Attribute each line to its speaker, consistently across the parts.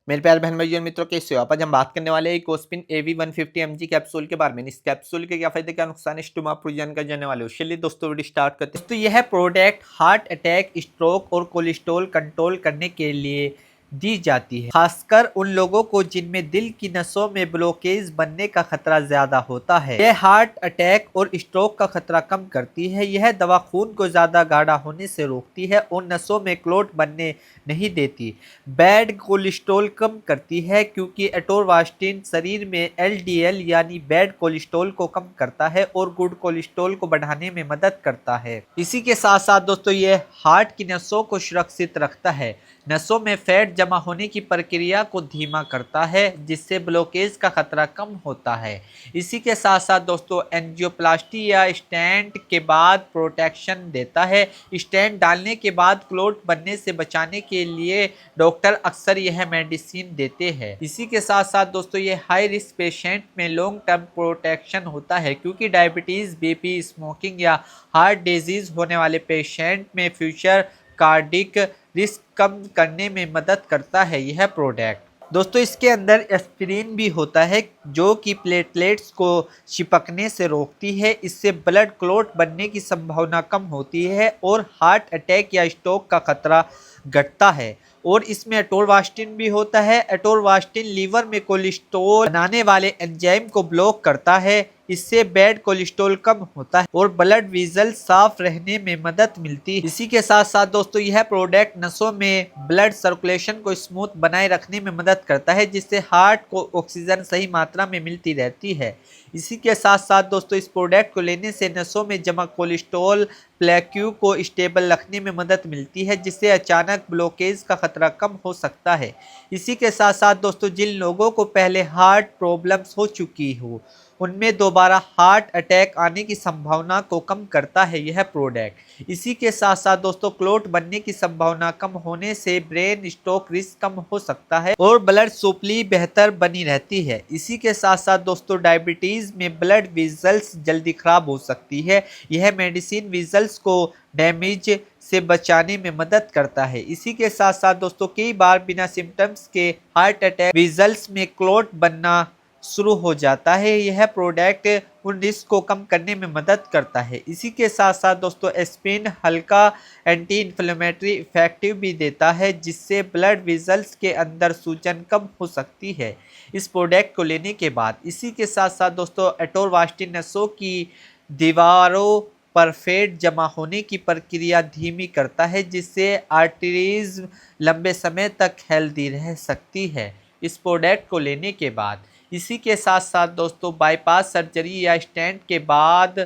Speaker 1: मेरे प्यारे बहन भाइयों और मित्रों, कैसे हो आप। आज हम बात करने वाले हैं कोस्पिन एवी 150 mg कैप्सूल के बारे में। इस कैप्सूल के क्या फायदे क्या नुकसान इस तुम आपको जानकर जाने वाले हो। चलिए दोस्तों वीडियो स्टार्ट करते हैं। दोस्तों यह प्रोडक्ट हार्ट अटैक, स्ट्रोक और कोलेस्ट्रॉल कंट्रोल करने के लिए दी जाती है, खासकर उन लोगों को जिनमें दिल की नसों में ब्लॉकेज बनने का खतरा ज्यादा होता है। यह हार्ट अटैक और स्ट्रोक का खतरा कम करती है। यह दवा खून को ज्यादा गाढ़ा होने से रोकती है और नसों में क्लॉट बनने नहीं देती। बैड कोलेस्ट्रॉल कम करती है क्योंकि एटोरवास्टिन शरीर में एलडीएल यानी बैड कोलेस्ट्रॉल को कम करता है और गुड कोलेस्ट्रॉल को बढ़ाने में मदद करता है। इसी के साथ साथ दोस्तों ये हार्ट की नसों को सुरक्षित रखता है। नसों में फैट जमा होने की प्रक्रिया को धीमा करता है जिससे ब्लॉकेज का खतरा कम होता है। इसी के साथ साथ दोस्तों एंजियोप्लास्टी या स्टेंट के बाद प्रोटेक्शन देता है। स्टेंट डालने के बाद क्लॉट बनने से बचाने के लिए डॉक्टर अक्सर यह मेडिसिन देते हैं। इसी के साथ साथ दोस्तों ये हाई रिस्क पेशेंट में लॉन्ग टर्म प्रोटेक्शन होता है क्योंकि डायबिटीज, बीपी, स्मोकिंग या हार्ट डिजीज होने वाले पेशेंट में फ्यूचर कार्डिक रिस्क कम करने में मदद करता है यह प्रोडक्ट। दोस्तों इसके अंदर एस्पिरिन भी होता है जो कि प्लेटलेट्स को चिपकने से रोकती है। इससे ब्लड क्लॉट बनने की संभावना कम होती है और हार्ट अटैक या स्ट्रोक का खतरा घटता है। और इसमें एटोरवास्टिन भी होता है। एटोरवास्टिन लीवर में कोलेस्ट्रॉल बनाने वाले एंजाइम को ब्लॉक करता है। इससे बैड कोलेस्ट्रॉल कम होता है और ब्लड वेसल साफ रहने में मदद मिलती है। इसी के साथ साथ दोस्तों यह प्रोडक्ट नसों में ब्लड सर्कुलेशन को स्मूथ बनाए रखने में मदद करता है जिससे हार्ट को ऑक्सीजन सही मात्रा में मिलती रहती है। इसी के साथ साथ दोस्तों इस प्रोडक्ट को लेने से नसों में जमा कोलेस्ट्रॉल प्लेक्यू को स्टेबल रखने में मदद मिलती है जिससे अचानक ब्लॉकेज का खतरा कम हो सकता है। इसी के साथ साथ दोस्तों जिन लोगों को पहले हार्ट प्रॉब्लम्स हो चुकी हो उनमें दोबारा हार्ट अटैक आने की संभावना को कम करता है यह प्रोडक्ट। इसी के साथ साथ दोस्तों क्लॉट बनने की संभावना कम होने से ब्रेन स्ट्रोक रिस्क कम हो सकता है और ब्लड सप्लाई बेहतर बनी रहती है। इसी के साथ साथ दोस्तों डायबिटीज में ब्लड वेसल्स जल्दी खराब हो सकती है। यह मेडिसिन वेसल्स को डैमेज से बचाने में मदद करता है। इसी के साथ साथ दोस्तों कई बार बिना सिम्टम्स के हार्ट अटैक वेसल्स में क्लॉट बनना शुरू हो जाता है। यह प्रोडक्ट उन रिस्क को कम करने में मदद करता है। इसी के साथ साथ दोस्तों एस्पिरिन हल्का एंटी इन्फ्लेमेटरी इफेक्टिव भी देता है जिससे ब्लड वेसल्स के अंदर सूजन कम हो सकती है इस प्रोडक्ट को लेने के बाद। इसी के साथ साथ दोस्तों एटोरवास्टिन नसों की दीवारों पर फैट जमा होने की प्रक्रिया धीमी करता है जिससे आर्टरीज लंबे समय तक हेल्दी रह सकती है इस प्रोडक्ट को लेने के बाद। इसी के साथ साथ दोस्तों बाईपास सर्जरी या स्टेंट के बाद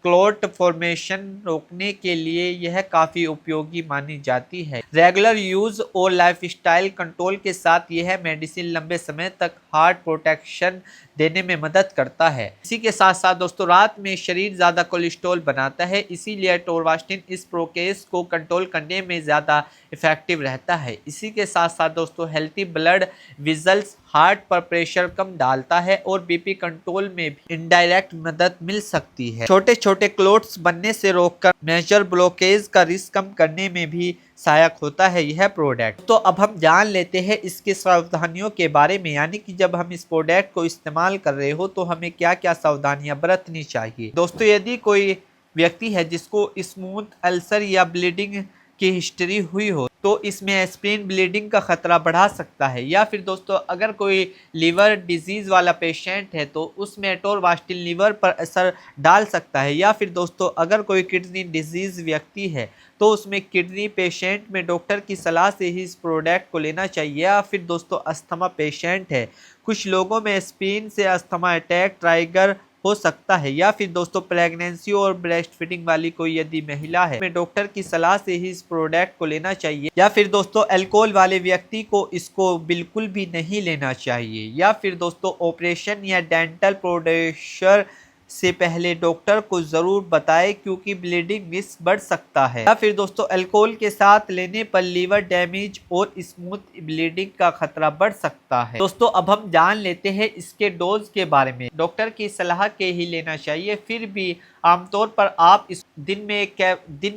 Speaker 1: क्लॉट फॉर्मेशन रोकने के लिए यह काफ़ी उपयोगी मानी जाती है। रेगुलर यूज और लाइफस्टाइल कंट्रोल के साथ यह मेडिसिन लंबे समय तक हार्ट प्रोटेक्शन देने में मदद करता है। इसी के साथ साथ दोस्तों रात में शरीर ज़्यादा कोलेस्ट्रॉल बनाता है इसीलिए एटोरवास्टिन इस प्रोकेस को कंट्रोल करने में ज़्यादा इफेक्टिव रहता है। इसी के साथ साथ दोस्तों हेल्थी ब्लड वेसल्स हार्ट पर प्रेशर कम डालता है और बीपी कंट्रोल में भी इनडायरेक्ट मदद मिल सकती है। छोटे छोटे क्लॉट्स बनने से रोककर मेजर ब्लॉकेज का रिस्क कम करने में भी सहायक होता है यह प्रोडक्ट। तो अब हम जान लेते हैं इसकी सावधानियों के बारे में, यानी कि जब हम इस प्रोडक्ट को इस्तेमाल कर रहे हो तो हमें क्या क्या सावधानियां बरतनी चाहिए। दोस्तों यदि कोई व्यक्ति है जिसको स्मूथ अल्सर या ब्लीडिंग की हिस्ट्री हुई हो तो इसमें एस्पिरिन ब्लीडिंग का खतरा बढ़ा सकता है। या फिर दोस्तों अगर कोई लीवर डिजीज वाला पेशेंट है तो उसमें एटोरवास्टिन लीवर पर असर डाल सकता है। या फिर दोस्तों अगर कोई किडनी डिजीज व्यक्ति है तो उसमें किडनी पेशेंट में डॉक्टर की सलाह से ही इस प्रोडक्ट को लेना चाहिए। या फिर दोस्तों अस्थमा पेशेंट है, कुछ लोगों में एस्पिरिन से अस्थमा अटैक ट्राइगर हो सकता है। या फिर दोस्तों प्रेगनेंसी और ब्रेस्ट फीडिंग वाली कोई यदि महिला है में डॉक्टर की सलाह से ही इस प्रोडक्ट को लेना चाहिए। या फिर दोस्तों अल्कोहल वाले व्यक्ति को इसको बिल्कुल भी नहीं लेना चाहिए। या फिर दोस्तों ऑपरेशन या डेंटल प्रोसीजर से पहले डॉक्टर को जरूर बताएं क्योंकि ब्लीडिंग रिस्क बढ़ सकता है। या फिर दोस्तों अल्कोहल के साथ लेने पर लीवर डैमेज और स्मूथ ब्लीडिंग का खतरा बढ़ सकता है। दोस्तों अब हम जान लेते हैं इसके डोज के बारे में। डॉक्टर की सलाह के ही लेना चाहिए, फिर भी आमतौर पर आप इस दिन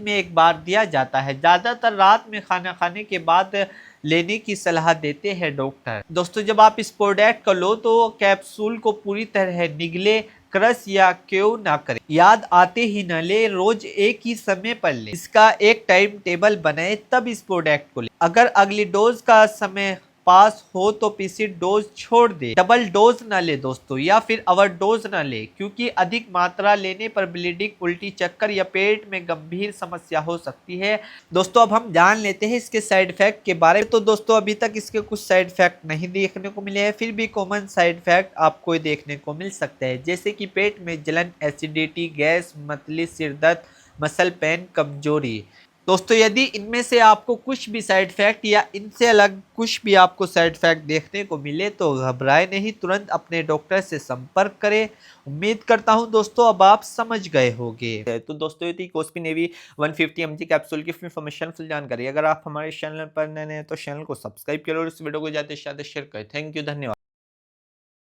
Speaker 1: में एक बार दिया जाता है। ज्यादातर रात में खाना खाने के बाद लेने की सलाह देते हैं डॉक्टर। दोस्तों जब आप इस प्रोडक्ट को लो तो कैप्सूल को पूरी तरह निगले, क्रश या क्यों ना करें, याद आते ही न ले, रोज एक ही समय पर ले। इसका एक टाइम टेबल बनाए तब इस प्रोडक्ट को ले। अगर अगली डोज का समय पास हो तो पीसी डोज छोड़ दे। डबल डोज ना ले दोस्तों, या फिर ओवर डोज ना ले, क्योंकि अधिक मात्रा लेने पर ब्लीडिंग, उल्टी, चक्कर या पेट में गंभीर समस्या हो सकती है। दोस्तों अब हम जान लेते हैं इसके साइड इफेक्ट के बारे में। तो दोस्तों अभी तक इसके कुछ साइड इफेक्ट नहीं देखने को मिले हैं, फिर भी कॉमन साइड इफेक्ट आपको देखने को मिल सकते हैं, जैसे कि पेट में जलन, एसिडिटी, गैस, मतली, सिर दर्द, मसल पेन, कमजोरी। दोस्तों यदि इनमें से आपको कुछ भी साइड इफेक्ट या इनसे अलग कुछ भी आपको साइड इफेक्ट देखने को मिले तो घबराए नहीं, तुरंत अपने डॉक्टर से संपर्क करें। उम्मीद करता हूं दोस्तों अब आप समझ गए होंगे। तो दोस्तों ये थी कोस्पिन एवी 150 mg कैप्सूल की इन्फॉर्मेशन, फुल जानकारी। अगर आप हमारे चैनल पर नए हैं तो चैनल को सब्सक्राइब करें और इस वीडियो को ज्यादा से ज्यादा शेयर करें। थैंक यू, धन्यवाद।